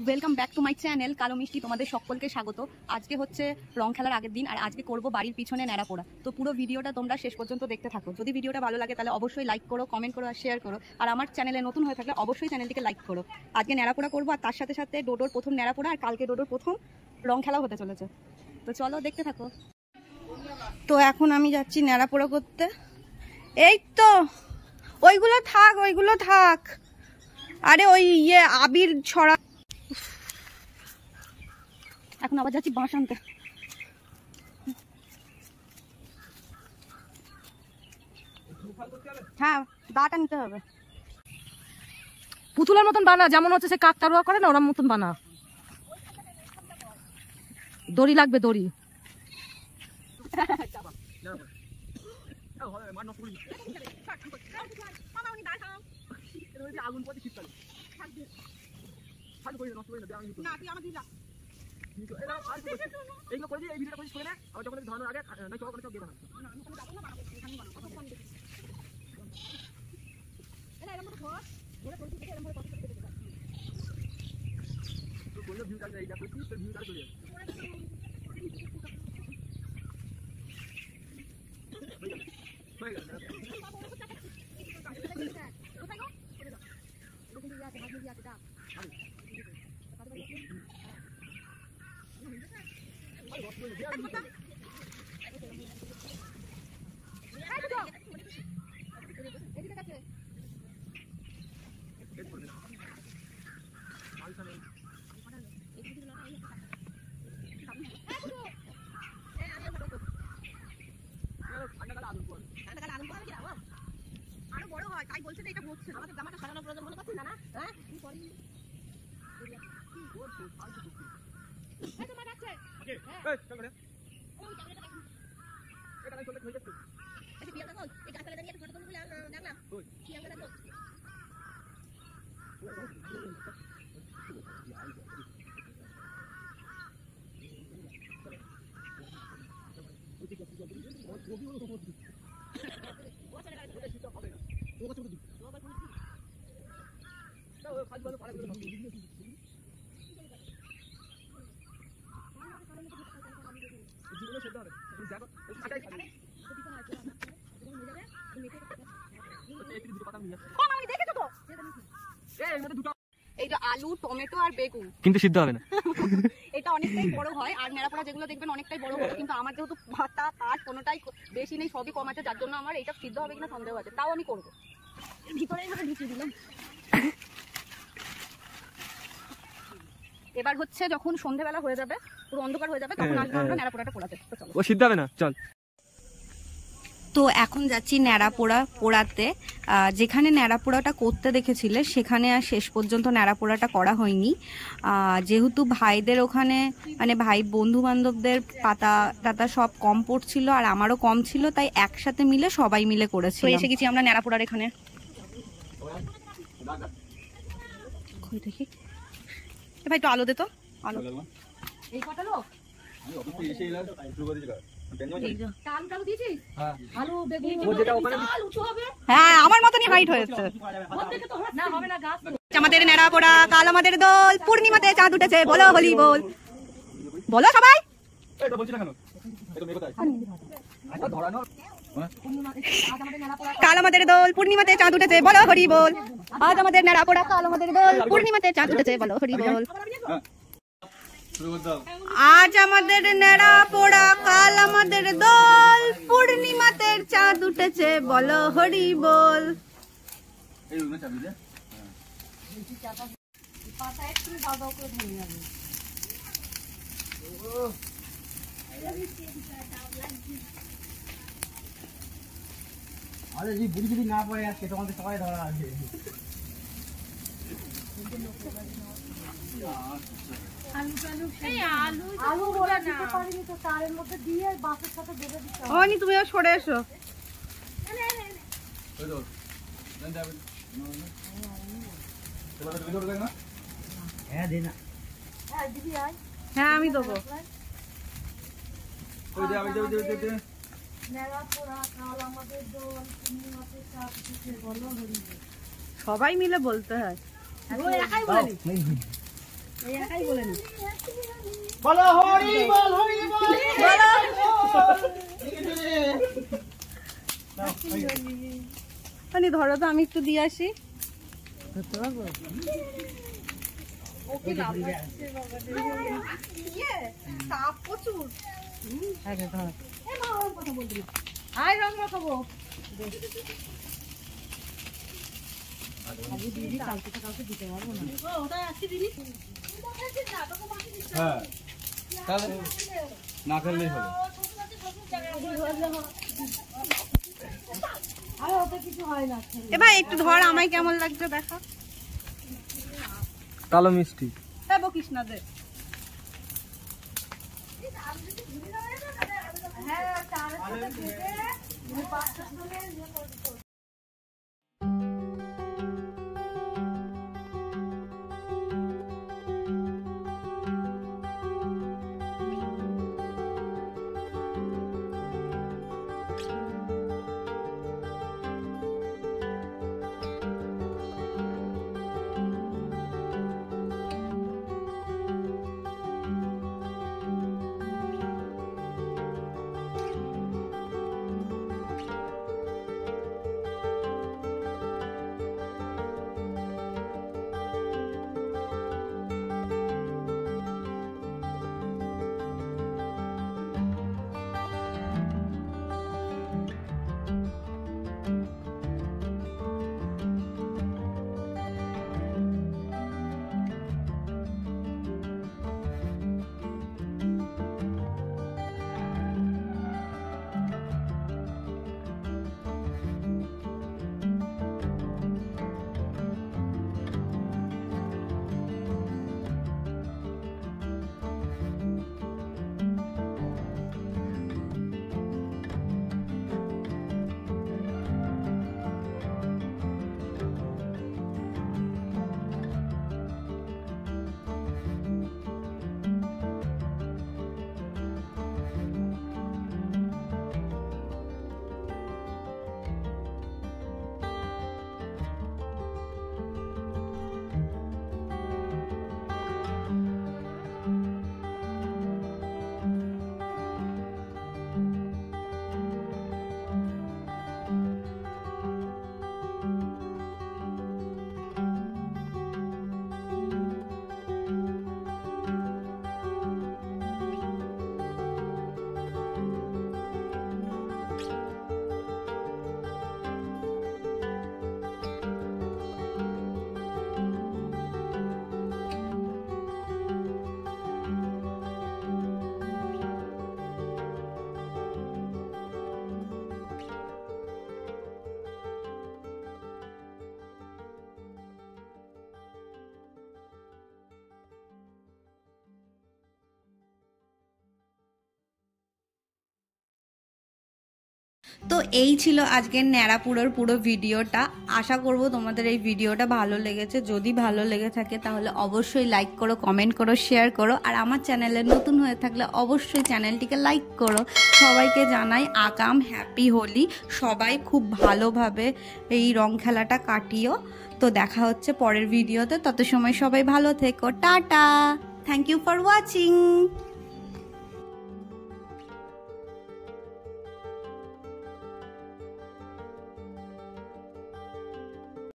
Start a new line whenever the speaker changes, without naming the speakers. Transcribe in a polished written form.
Welcome back to my channel কালো মিষ্টি। তোমাদের সকলকে স্বাগত। আজকে হচ্ছে রং খেলার আগের দিন, আর আজকে করব বাড়ির পিছনে ন্যাড়া পোড়া। তো পুরো ভিডিওটা তোমরা শেষ পর্যন্ত দেখতে থাকো। যদি ভিডিওটা ভালো লাগে তাহলে অবশ্যই লাইক করো, কমেন্ট করো আর শেয়ার করো। আর আমার চ্যানেলে নতুন হয়ে থাকলে অবশ্যই চ্যানেলটিকে লাইক করো। আজকে ন্যাড়া পোড়া করবো, আর তার সাথে সাথে ডোডোর প্রথম ন্যাড়া পোড়া, আর কালকে ডোডোর প্রথম রং খেলা হতে চলেছে। তো চলো দেখতে থাকো। তো এখন আমি যাচ্ছি ন্যাড়া পোড়া করতে। এই তো ওইগুলো থাক, ওইগুলো থাক। আরে ওই আবির ছড়া। এখন আবার যাচ্ছি বাঁশ আনতে। হ্যাঁ, দাটা নিতে হবে।
পুতুলের মতন বানা, যেমন হচ্ছে সে কাকতারুয়া করে না, ওরম মতন বানা। দড়ি লাগবে, দড়ি।
এইটা আলু, টমেটো আর বেগুন,
কিন্তু সিদ্ধ হবে না।
এটা অনেকটাই বড় হয়। আর ন্যাড়াপোড়া যেগুলো দেখবেন অনেকটাই বড় হয়, কিন্তু আমার যেহেতু পাতা কাঠ কোনোটাই বেশি নেই, সবই কম আছে, যার জন্য আমার এটা সিদ্ধ হবে কিনা সন্দেহ আছে। তাও আমি করবো। ভিতরে এইভাবে ঢুকিয়ে দিলাম। এবার হচ্ছে যখন সন্ধ্যেবেলা হয়ে যাবে, পুরো অন্ধকার হয়ে যাবে, তখন আসবো আমরা ন্যাড়াপোড়াটা পোড়াতে। তো চলো।
ও সিদ্ধ হবে না, চল।
তো এখন যাচ্ছি ন্যাড়া পোড়াতে। যেখানে ন্যাড়া পোড়াটা করতে দেখেছিলে সেখানে আর শেষ পর্যন্ত ন্যাড়া পোড়াটা করা হয়নি। যেহেতু ভাইদের ওখানে মানে ভাই বন্ধু বান্ধবদের পাতা টাতা সব কম পড়ছিল, আর আমারও কম ছিল, তাই একসাথে মিলে সবাই মিলে করেছি। এসে গেছি আমরা ন্যাড়া পোড়ার এখানে। দেখি ভাই, একটু আলো দে তো। আলো এই কটা লোক হ্যাঁ, আমার মতনই হাইট হয়েছে। আমাদের ন্যাড়া পোড়া, কাল আমাদের দোল, পূর্ণিমাতে চাঁদ উঠেছে, বলো হলি বল। বলো সবাই। কাল আমাদের দোল, পূর্ণিমাতে চাঁদ উঠেছে, বলো হরি বল। আজ আমাদের ন্যাড়া পোড়া, কাল আমাদের দোল, পূর্ণিমাতে চাঁদ উঠেছে, বলো হরি বল। আজ আমাদের ন্যাড়া পোড়া, কাল আমাদের দোল, পূর্ণিমাতে চাঁদ উঠেছে, বলো হরি বল।
আরে বুড়ি যদি না পড়ে আজকে তোমাদের সবাই ধরা আছে।
তুমি সরে এসো। হ্যাঁ, আমি দেবো। সবাই মিলে বলতে হয়।
বলো হরি বল হরি বল
মানে ধরো তো আমি একটু দিয়ে আসি।
হ্যাঁ তাহলে না খেললেই হলো।
এবার একটু ধর, আমায় কেমন লাগছে দেখা।
কালো মিষ্টি
দেবো কৃষ্ণা দে। তো এই ছিল আজকের ন্যাড়াপুরোর পুরো ভিডিওটা। আশা করব তোমাদের এই ভিডিওটা ভালো লেগেছে। যদি ভালো লেগে থাকে তাহলে অবশ্যই লাইক করো, কমেন্ট করো, শেয়ার করো। আর আমার চ্যানেলে নতুন হয়ে থাকলে অবশ্যই চ্যানেলটিকে লাইক করো। সবাইকে জানাই আগাম হ্যাপি হোলি। সবাই খুব ভালোভাবে এই রং খেলাটা কাটিও। তো দেখা হচ্ছে পরের ভিডিওতে। তত সময় সবাই ভালো থেকো। Tata. Thank you for watching.